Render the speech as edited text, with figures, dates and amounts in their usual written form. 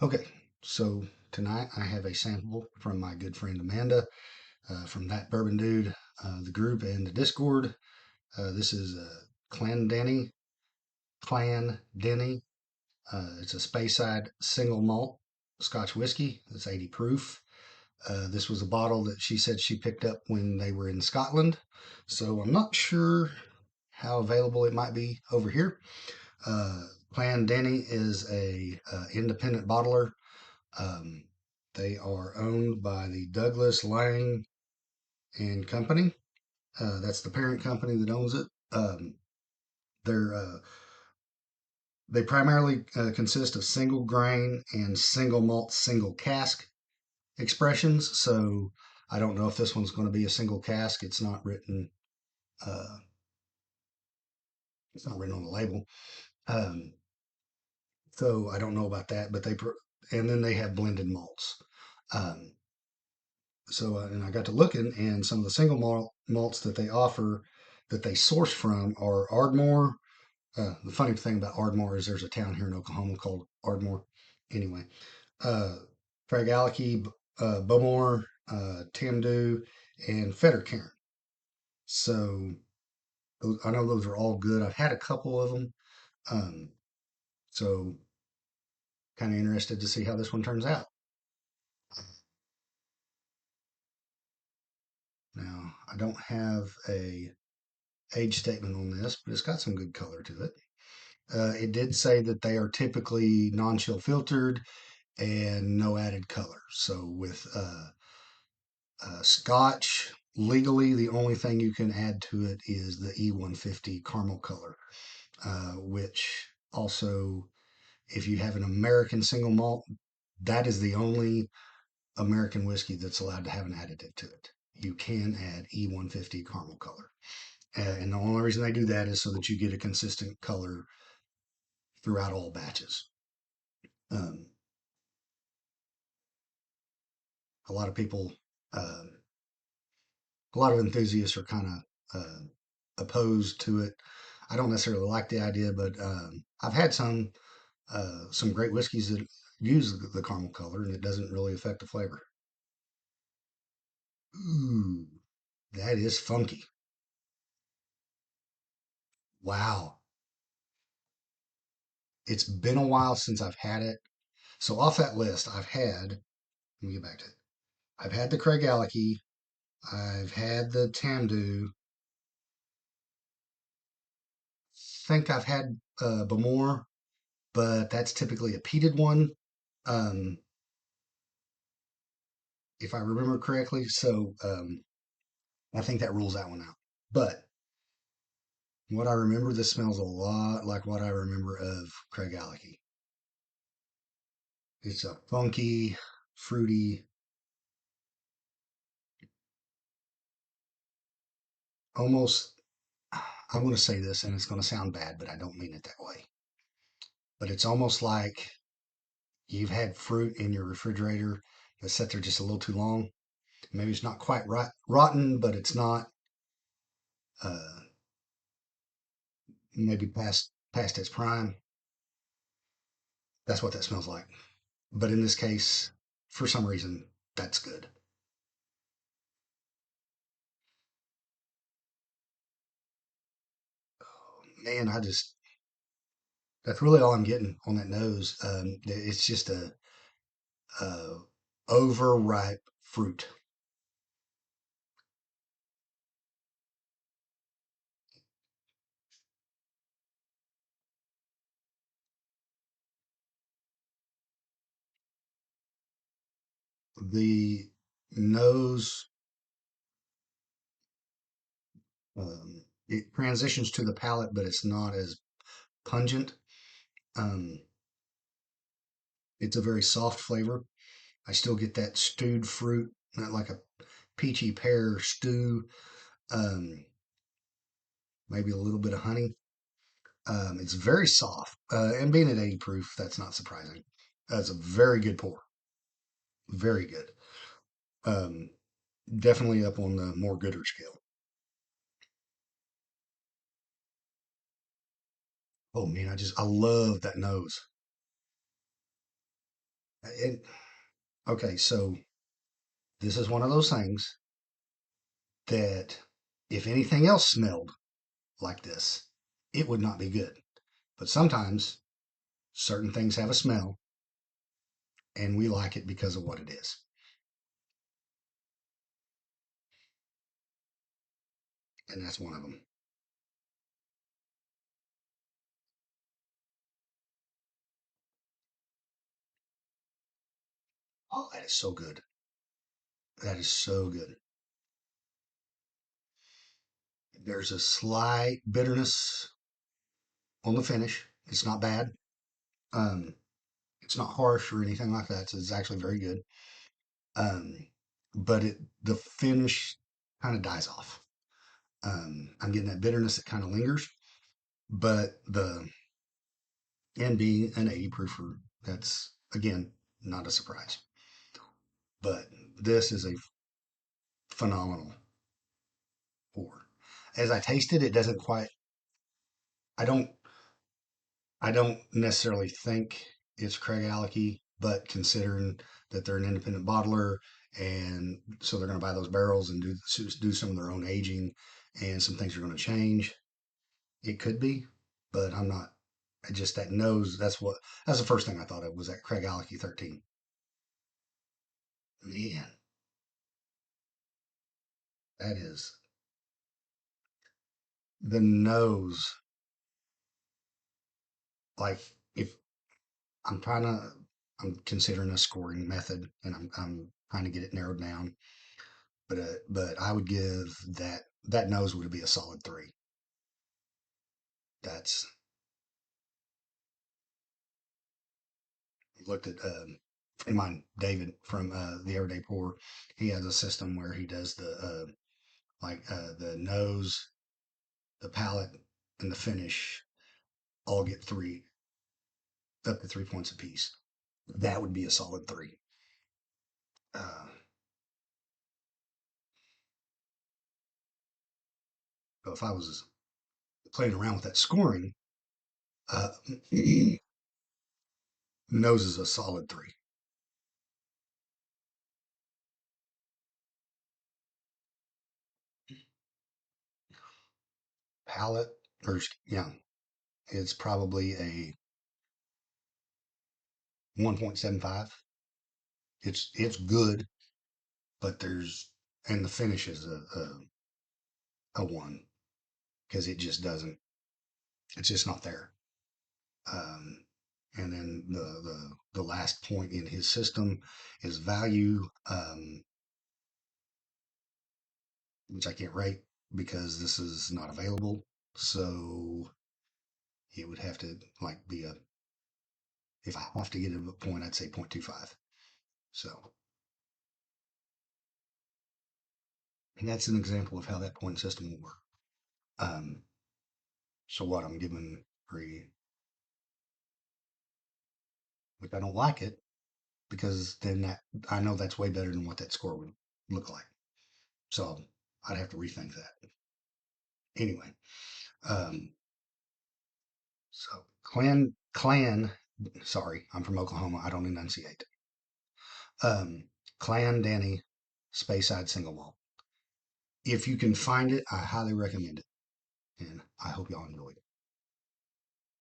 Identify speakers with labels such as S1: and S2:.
S1: Okay, so tonight I have a sample from my good friend Amanda from That Bourbon Dude, the group and the Discord. This is Clan Denny. It's a Speyside single malt Scotch whiskey. It's 80 proof. This was a bottle that she said she picked up when they were in Scotland, so I'm not sure how available it might be over here. Clan Denny is a independent bottler. Um, they are owned by the Douglas Lang and Company. That's the parent company that owns it. They're they primarily consist of single grain and single malt, single cask expressions. So I don't know if this one's going to be a single cask. It's not written. Uh, it's not written on the label. Um, so I don't know about that. And then they have blended malts. Um, and I got to looking, and some of the malts that they offer, that they source from, are Ardmore. The funny thing about Ardmore is there's a town here in Oklahoma called Ardmore. Anyway, uh, Craigellachie, Bowmore, Tamdu, and Fettercairn. So I know those are all good. I've had a couple of them, um, so kind of interested to see how this one turns out. Now I don't have a age statement on this, but it's got some good color to it. It did say that they are typically non-chill filtered and no added color. So with Scotch, legally the only thing you can add to it is the E150 caramel color, which also, if you have an American single malt, that is the only American whiskey that's allowed to have an additive to it. You can add E150 caramel color. And the only reason they do that is so that you get a consistent color throughout all batches. Um, a lot of people, uh, a lot of enthusiasts are kind of opposed to it. I don't necessarily like the idea, but I've had some great whiskeys that use the caramel color, and it doesn't really affect the flavor. Ooh, that is funky. Wow, it's been a while since I've had it. So off that list, let me get back to it. I've had the Craigellachie, I've had the Tamdu, think I've had Bamore, but that's typically a peated one. Um, if I remember correctly. I think that rules that one out. But what I remember, this smells a lot like what I remember of Craigellachie. It's a funky, fruity, almost. I'm going to say this, and it's going to sound bad, but I don't mean it that way. But it's almost like you've had fruit in your refrigerator that sat there just a little too long. Maybe it's not quite rotten, but it's not uh, maybe past its prime. That's what that smells like. But in this case, for some reason, that's good. Man, that's really all I'm getting on that nose. It's just a overripe fruit. The nose, it transitions to the palate, but it's not as pungent. Um, it's a very soft flavor. I still get that stewed fruit, not like a peachy pear stew. Um, maybe a little bit of honey. It's very soft, and being at 80 proof, that's not surprising. That's a very good pour, very good. Um, Definitely up on the more gooder scale. Oh man, I love that nose. And okay, so this is one of those things that if anything else smelled like this, it would not be good. But sometimes certain things have a smell and we like it because of what it is. And that's one of them. Oh, that is so good. That is so good. There's a slight bitterness on the finish. It's not bad. Um, it's not harsh or anything like that. So it's actually very good. Um, but the finish kind of dies off. I'm getting that bitterness that kind of lingers, but the and being an 80 proofer, that's again not a surprise. But this is a phenomenal pour. As I taste it, it doesn't quite. I don't. I don't necessarily think it's Craig Alecky, but considering that they're an independent bottler, and so they're going to buy those barrels and do some of their own aging, and some things are going to change. It could be, but I'm not. I just that nose. That's the first thing I thought of was that Craig Alecky 13. Man, that is the nose. Like if I'm trying to, I'm considering a scoring method, and I'm trying to get it narrowed down. But I would give that nose would be a solid three. That's looked at friend of mine, David from the Everyday Pour. He has a system where he does the nose, the palate, and the finish all get three up to 3 points apiece. That would be a solid three. Uh, but if I was playing around with that scoring, uh, nose is a solid three. Palate, or yeah, it's probably a 1.75. It's good, but and the finish is a one because it just doesn't. It's just not there. Um, and then the last point in his system is value, which I can't rate because this is not available. So it would have to like be a if I have to get a point, I'd say 0.25. So and that's an example of how that point system will work. Um, so what I'm giving three, which I don't like it because then I know that's way better than what that score would look like. So I'd have to rethink that. Anyway, um, so sorry, I'm from Oklahoma. I don't enunciate. Um, Clan Denny Speyside Single Malt. If you can find it, I highly recommend it. And I hope y'all enjoy it.